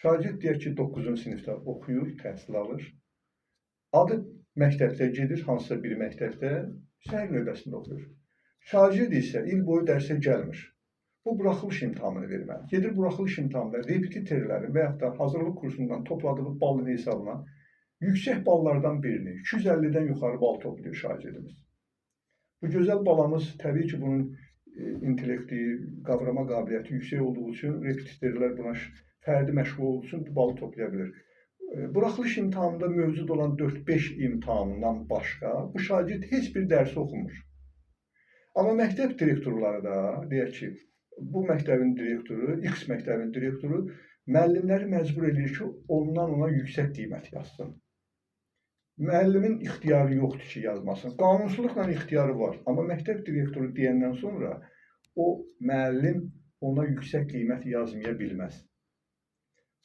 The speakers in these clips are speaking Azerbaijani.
Şagird deyək ki, 9-cu sinifdə oxuyur, təhsil alır. Adı məktəbdə gedir, hansısa bir məktəbdə səhər növbəsində oxuyur. Şagird isə il boyu dərsə gəlmir. Bu buraxılış imtahanını verməli. Gedir buraxılış imtahanında repetitorlərin və yaxud da hazırlıq kursundan topladığı balın hesabına yüksək ballardan birini, 250-dən yuxarı bal toplayır şagirdimiz. Bu gözəl balamız təbii ki, bunun intellekti, qavrama qabiliyyəti yüksək olduğu üçün repetitorlər buna fərdi məşğul olduğu üçün bu balı toplaya bilir. Buraxılış imtahanında mövcud olan 4-5 imtahandan başqa bu şagird heç bir dərsi oxumur. Amma məktəb direktorları da, deyək ki, bu məktəbin direktoru, X məktəbin direktoru müəllimləri məcbur edir ki, ondan ona yüksək qiymət yazsın. Müəllimin ixtiyarı yoxdur ki, yazmasın. Qanunsuzluqla ixtiyarı var. Amma məktəb direktoru deyəndən sonra o müəllim ona yüksək qiymət yazmaya bilməz.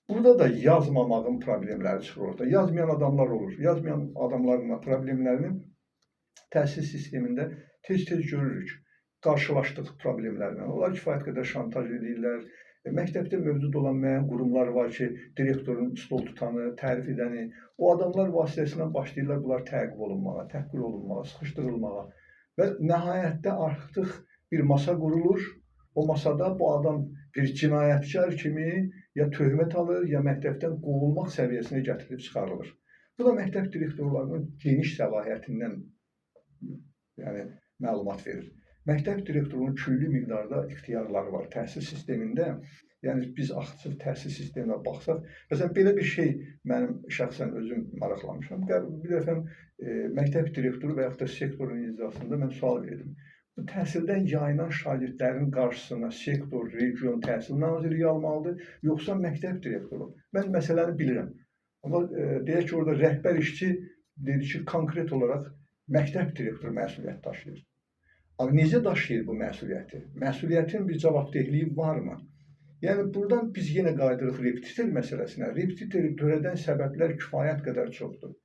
Burada da yazmamağın problemləri çıxır orada. Yazmayan adamlar olur. Yazmayan adamların problemlərini təhsil sistemində tez-tez görürük. Qarşılaşdıq problemlərlə. Onlar kifayət qədər şantaj edirlər. Məktəbdə mövcud olan müəyyən qurumlar var ki, direktorun stol tutanı, tərif edəni, o adamlar vasitəsilə başlayırlar bunlar təqib olunmağa, təhqir olunmağa, sıxışdırılmağa və nəhayətdə artıq bir masa qurulur. O masada bu adam bir cinayətkar kimi ya töhmət alır, ya məktəbdən qovulmaq səviyyəsinə gətirilib çıxarılır. Bu da məktəb direktorlarının geniş səlahiyyətindən məlumat verir. Məktəb direktorunun külli miqdarda ixtiyarları var təhsil sistemində. Yəni biz açıq təhsil sisteminə baxsaq, məsələn belə bir şey mənim şəxsən özüm maraqlanmışam. Bir dəfə məktəb direktoru və yaxud da sektorun iclasında mən sual verdim. Bu təhsildən yayılan şagirdlərin qarşısına sektor, region, təhsil nazirliyi almalıdır, yoxsa məktəb direktoru? Mən məsələni bilirəm. Amma deyək ki, orada rəhbər işçi dedi ki, konkret olaraq məktəb direktoru məsuliyyət daşıyır. Amma necə daşıyır bu məsuliyyəti? Məsuliyyətin bir cavabdehliyi varmı? Yəni, buradan biz yenə qayıdırıq repetitor məsələsinə. Repetitoru törədən səbəblər kifayət qədər çoxdur.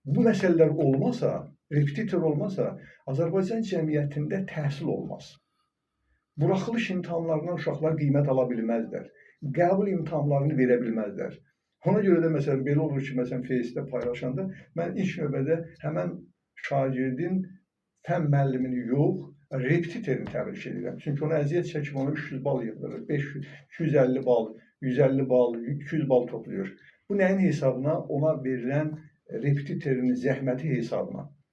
Bu məsələlər olmasa, repetitor olmasa, Azərbaycan cəmiyyətində təhsil olmaz. Buraxılış imtahanlarından uşaqlar qiymət ala bilməzlər. Qəbul imtahanlarını verə bilməzlər. Ona görə də, məsələn, belə olur ki, məsələn, Facebookda paylaşanda mən ilk növbədə həmən şagirdin fən müəllimini yox, repetitorini təbrik edirəm. Çünki ona əziyyət çəkib ona 300 bal yığdırır, 500, 250 bal, 150 bal, 200 bal toplayır. Bu nəyin hesabına? Ona verilən repetitorinin zəhməti hesabına.